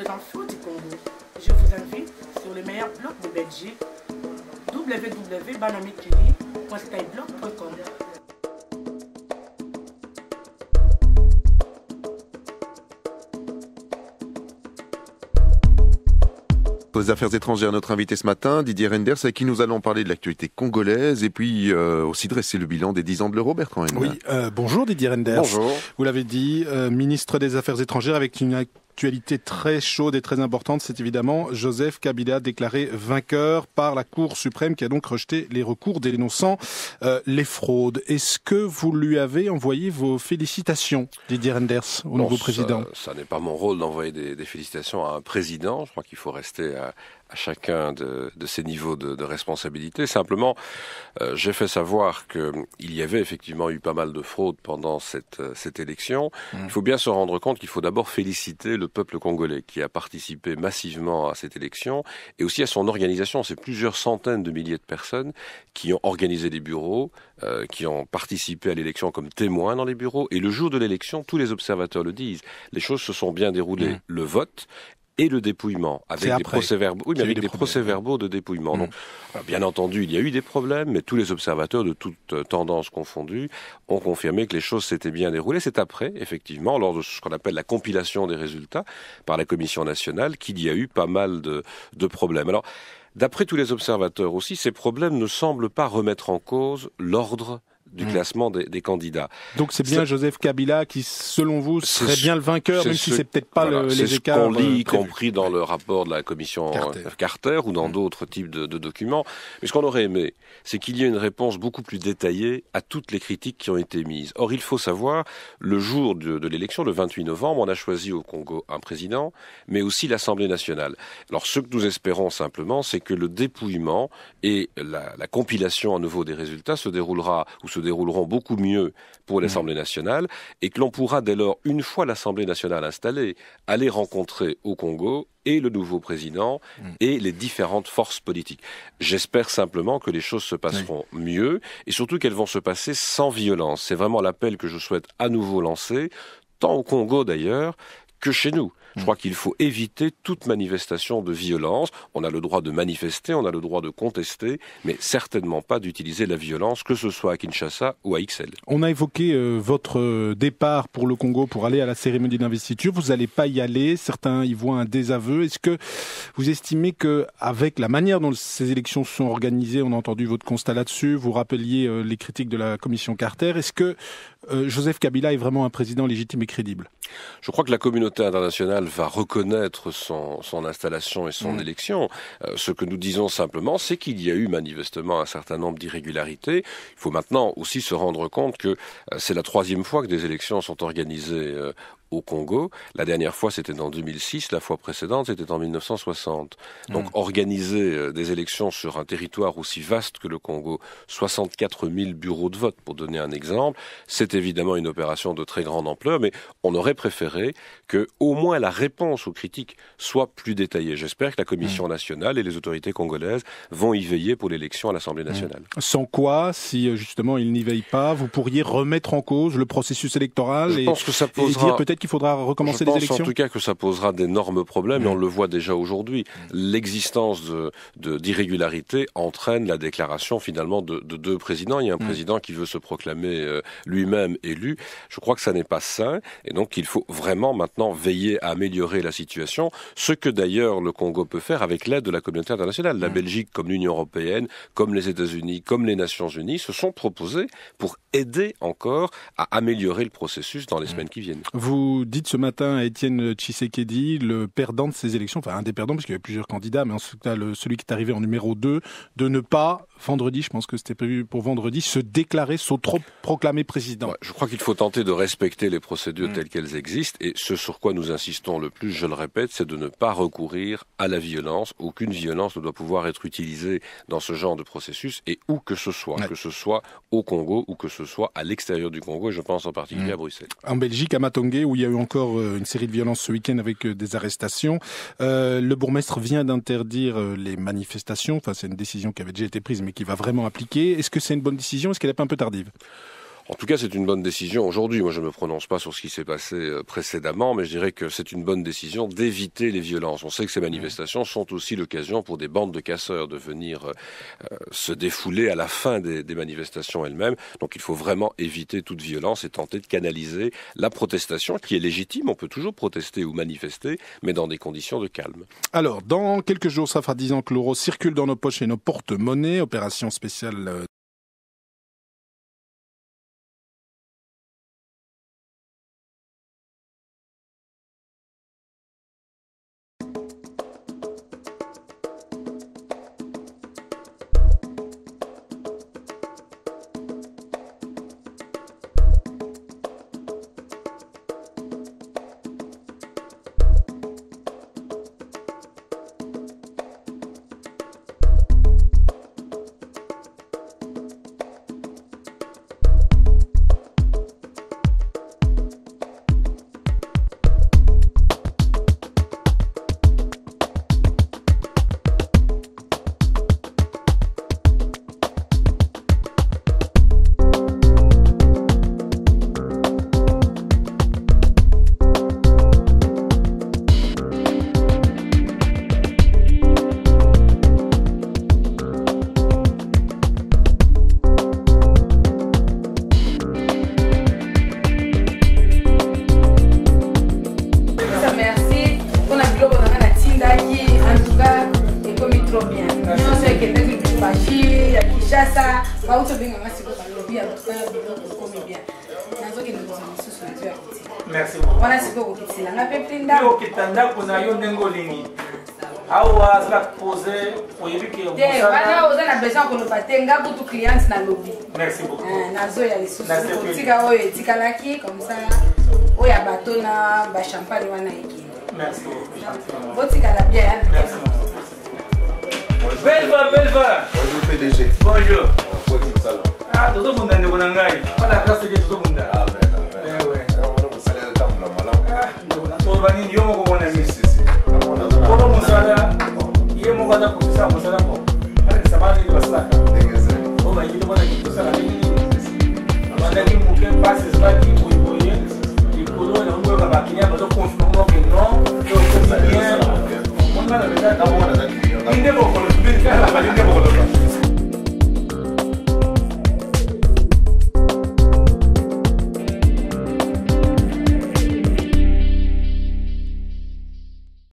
temps fou du Congo. Je vous invite sur le meilleur blog de Belgique, www.banamikili.skyblog.com. Aux affaires étrangères, notre invité ce matin, Didier Reynders, avec qui nous allons parler de l'actualité congolaise et puis aussi dresser le bilan des 10 ans de l'euro, Bertrand Henn. Oui, bonjour Didier Reynders. Bonjour. Vous l'avez dit, ministre des Affaires étrangères avec une actualité très chaude et très importante, c'est évidemment Joseph Kabila déclaré vainqueur par la Cour suprême qui a donc rejeté les recours dénonçant les fraudes. Est-ce que vous lui avez envoyé vos félicitations, Didier Reynders, au nouveau président? Ça n'est pas mon rôle d'envoyer des félicitations à un président. Je crois qu'il faut rester à chacun de ces niveaux de responsabilité. Simplement, j'ai fait savoir qu'il y avait effectivement eu pas mal de fraudes pendant cette élection. Il faut bien se rendre compte qu'il faut d'abord féliciter le peuple congolais qui a participé massivement à cette élection et aussi à son organisation. C'est plusieurs centaines de milliers de personnes qui ont organisé des bureaux, qui ont participé à l'élection comme témoins dans les bureaux. Et le jour de l'élection, tous les observateurs le disent, les choses se sont bien déroulées. Le vote et le dépouillement, avec des procès-verbaux, oui, mais avec des procès-verbaux de dépouillement. Donc, bien entendu, il y a eu des problèmes, mais tous les observateurs de toutes tendances confondues ont confirmé que les choses s'étaient bien déroulées. C'est après, effectivement, lors de ce qu'on appelle la compilation des résultats par la Commission nationale, qu'il y a eu pas mal de problèmes. Alors, d'après tous les observateurs aussi, ces problèmes ne semblent pas remettre en cause l'ordre du classement des candidats. Donc c'est bien Joseph Kabila qui, selon vous, serait bien le vainqueur, même si c'est peut-être pas les écarts. C'est ce qu'on lit, y compris dans le rapport de la commission Carter ou dans d'autres types de documents. Mais ce qu'on aurait aimé, c'est qu'il y ait une réponse beaucoup plus détaillée à toutes les critiques qui ont été mises. Or, il faut savoir, le jour de l'élection, le 28 novembre, on a choisi au Congo un président, mais aussi l'Assemblée nationale. Alors, ce que nous espérons simplement, c'est que le dépouillement et la compilation à nouveau des résultats se dérouleront beaucoup mieux pour l'Assemblée nationale et que l'on pourra dès lors, une fois l'Assemblée nationale installée, aller rencontrer au Congo et le nouveau président et les différentes forces politiques. J'espère simplement que les choses se passeront mieux et surtout qu'elles vont se passer sans violence. C'est vraiment l'appel que je souhaite à nouveau lancer, tant au Congo d'ailleurs que chez nous. Je crois qu'il faut éviter toute manifestation de violence. On a le droit de manifester, on a le droit de contester, mais certainement pas d'utiliser la violence, que ce soit à Kinshasa ou à Ixelles. On a évoqué votre départ pour le Congo pour aller à la cérémonie d'investiture. Vous n'allez pas y aller. Certains y voient un désaveu. Est-ce que vous estimez que, avec la manière dont ces élections sont organisées, on a entendu votre constat là-dessus, vous rappeliez les critiques de la commission Carter, est-ce que Joseph Kabila est vraiment un président légitime et crédible? Je crois que la communauté internationale va reconnaître son installation et son élection. Ce que nous disons simplement, c'est qu'il y a eu manifestement un certain nombre d'irrégularités. Il faut maintenant aussi se rendre compte que c'est la 3e fois que des élections sont organisées au Congo. La dernière fois, c'était en 2006. La fois précédente, c'était en 1960. Donc, organiser des élections sur un territoire aussi vaste que le Congo, 64 000 bureaux de vote, pour donner un exemple, c'est évidemment une opération de très grande ampleur, mais on aurait préféré que, au moins, la réponse aux critiques soit plus détaillée. J'espère que la Commission nationale et les autorités congolaises vont y veiller pour l'élection à l'Assemblée nationale. Sans quoi, si justement ils n'y veillent pas, vous pourriez remettre en cause le processus électoral et dire peut-être qu'il faudra recommencer les élections? Je pense en tout cas que ça posera d'énormes problèmes, et on le voit déjà aujourd'hui. L'existence d'irrégularités entraîne la déclaration finalement de 2 présidents. Il y a un président qui veut se proclamer lui-même élu. Je crois que ça n'est pas sain, et donc il faut vraiment maintenant veiller à améliorer la situation, ce que d'ailleurs le Congo peut faire avec l'aide de la communauté internationale. La Belgique, comme l'Union européenne, comme les États-Unis, comme les Nations unies, se sont proposés pour aider encore à améliorer le processus dans les semaines qui viennent. Vous dites ce matin à Étienne Tshisekedi, le perdant de ces élections, enfin un des perdants parce qu'il y avait plusieurs candidats, mais en tout cas celui qui est arrivé en numéro 2, de ne pas, vendredi, je pense que c'était prévu pour vendredi, se déclarer, s'auto-proclamer président. Ouais, je crois qu'il faut tenter de respecter les procédures telles qu'elles existent, et ce sur quoi nous insistons le plus, je le répète, c'est de ne pas recourir à la violence. Aucune violence ne doit pouvoir être utilisée dans ce genre de processus, et où que ce soit au Congo ou que ce soit à l'extérieur du Congo, et je pense en particulier à Bruxelles. En Belgique, à Matongé, où il y a eu encore une série de violences ce week-end avec des arrestations, le bourgmestre vient d'interdire les manifestations. Enfin, c'est une décision qui avait déjà été prise, mais qui va vraiment appliquer. Est-ce que c'est une bonne décision? Est-ce qu'elle n'est pas un peu tardive? En tout cas, c'est une bonne décision aujourd'hui. Moi, je ne me prononce pas sur ce qui s'est passé précédemment, mais je dirais que c'est une bonne décision d'éviter les violences. On sait que ces manifestations sont aussi l'occasion pour des bandes de casseurs de venir se défouler à la fin des manifestations elles-mêmes. Donc il faut vraiment éviter toute violence et tenter de canaliser la protestation qui est légitime. On peut toujours protester ou manifester, mais dans des conditions de calme. Alors, dans quelques jours, ça fera 10 ans que l'euro circule dans nos poches et nos porte-monnaies. Opération spéciale merci beaucoup. Voilà ce que vous dites. La pepinda. Yo kitanda kuna yo nengolingi. Awa ça poser pour éviter que. Voilà, vous avez besoin que nous batenga pour tout client na lobby. Merci beaucoup. Nazo ya les sous. Tika oyo tika laki comme ça. Oya bateau na ba champagne wana yeki. Merci beaucoup. Botika la bien. Merci. Belva. Bonjour PDG. Bonjour. Salon. Ah, tout le monde est bon angai. Pas la grâce de tout le monde. Ah ben. Ouais. Bani yo mo ko na mi sisi ko do musala ye mo gada ko sa musala ko ale sabani ni basaka o ba yido bana ki sala ni amanda ki mu ke passes ba ki bu boye ki ko do na mo ba ki ya ba do ko mo ke no yo ko bien on na la verdad inde bo ko bin ka la ba inde bo ko